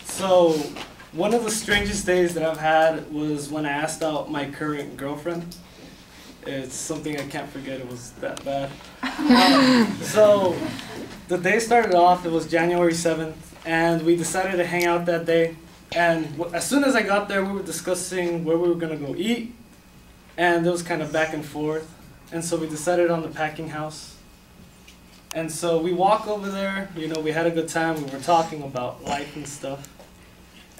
So, one of the strangest days that I've had was when I asked out my current girlfriend. It's something I can't forget, it was that bad. So, the day started off, it was January 7th, and we decided to hang out that day. And as soon as I got there, we were discussing where we were going to go eat, and it was kind of back and forth. And so we decided on the packing house. And so we walk over there, you know, we had a good time, we were talking about life and stuff.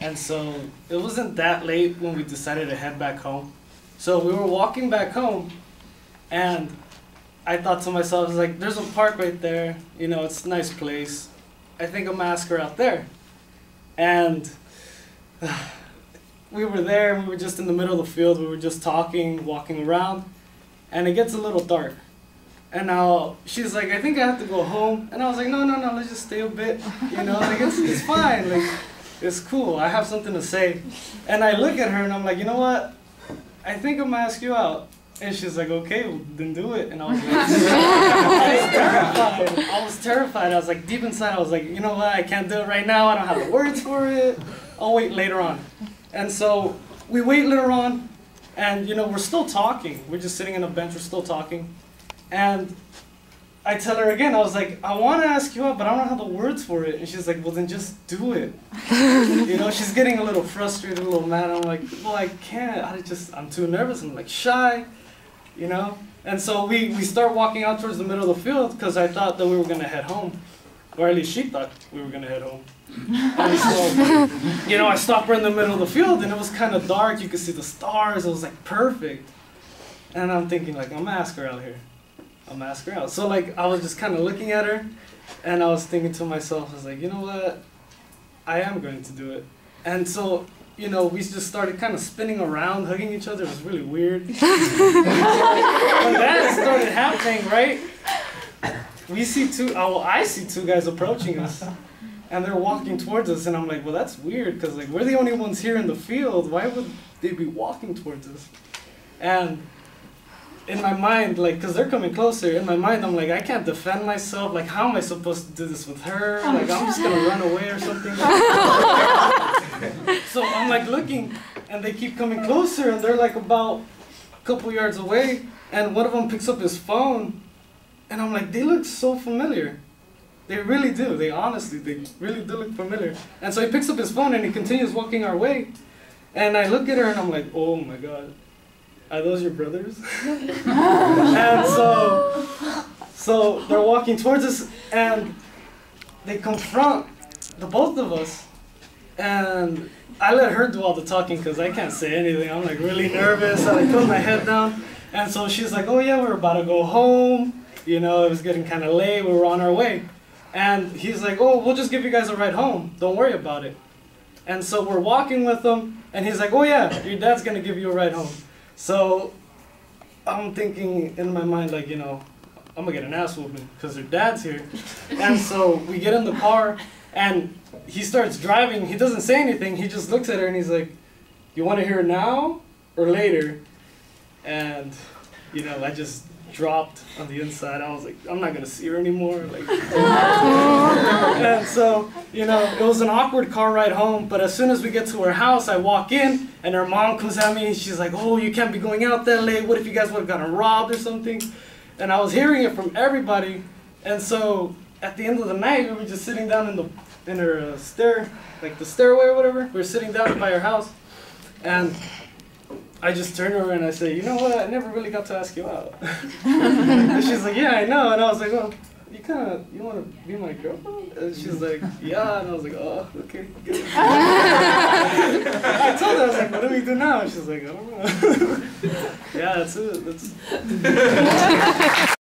And so it wasn't that late when we decided to head back home. So we were walking back home, and I thought to myself, I was like, there's a park right there, you know, it's a nice place. I think I'm gonna ask her out there. And we were there, we were just in the middle of the field, we were just talking, walking around, and it gets a little dark. And now she's like, I think I have to go home. And I was like, no, let's just stay a bit, you know, like it's fine, like it's cool, I have something to say. And I look at her and I'm like, you know what? I think I'm gonna ask you out. And she's like, okay, well, then do it. And I was like, I was terrified. I was like, deep inside, I was like, you know what? I can't do it right now. I don't have the words for it. I'll wait later on. And so we wait later on, and you know, we're still talking. We're just sitting on a bench, we're still talking. And I tell her again, I was like, I want to ask you out, but I don't have the words for it. And she's like, well, then just do it. You know, she's getting a little frustrated, a little mad. I'm like, well, I can't. I'm too nervous. I'm like shy, you know. And so we start walking out towards the middle of the field because I thought that we were going to head home. Or at least she thought we were going to head home. And so, you know, I stopped her in the middle of the field, and it was kind of dark. You could see the stars. It was like perfect. And I'm thinking, like, I'm going to ask her out here. I'm gonna ask her out. So like I was just kind of looking at her, and I was thinking to myself, I was like, you know what? I am going to do it. And so, you know, we just started kind of spinning around, hugging each other. It was really weird. When that started happening, right? I see two guys approaching us, and they're walking towards us, and I'm like, well, that's weird, because like we're the only ones here in the field. Why would they be walking towards us? And in my mind, like, because they're coming closer, in my mind, I'm like, I can't defend myself. Like, how am I supposed to do this with her? Like, I'm just going to run away or something. So I'm, like, looking, and they keep coming closer, and they're, like, about a couple yards away, and one of them picks up his phone, and I'm like, they look so familiar. They really do. They really do look familiar. And so he picks up his phone, and he continues walking our way, and I look at her, and I'm like, oh, my God. Are those your brothers? And so they're walking towards us, and they confront the both of us. And I let her do all the talking because I can't say anything. I'm like really nervous. I like put my head down. And so she's like, oh yeah, we're about to go home. You know, it was getting kind of late. We were on our way. And he's like, oh, we'll just give you guys a ride home. Don't worry about it. And so we're walking with him, and he's like, oh yeah, your dad's going to give you a ride home. So I'm thinking in my mind, like, you know, I'm going to get an ass whooping because her dad's here. And so we get in the car, and he starts driving. He doesn't say anything. He just looks at her, and he's like, you want to hear it now or later? And, you know, I just dropped on the inside. I was like, I'm not going to see her anymore. Like, and so, you know, it was an awkward car ride home, but as soon as we get to her house, I walk in, and her mom comes at me, and she's like, oh, you can't be going out that late. What if you guys would have gotten robbed or something? And I was hearing it from everybody, and so at the end of the night, we were just sitting down in her like the stairway or whatever. We were sitting down by her house, and I just turned to her and I said, you know what, I never really got to ask you out. And she's like, yeah, I know. And I was like, well, you want to be my girlfriend? And she's like, yeah. And I was like, oh, okay, good. I told her, I was like, what do we do now? And she's like, I don't know. Yeah, that's it.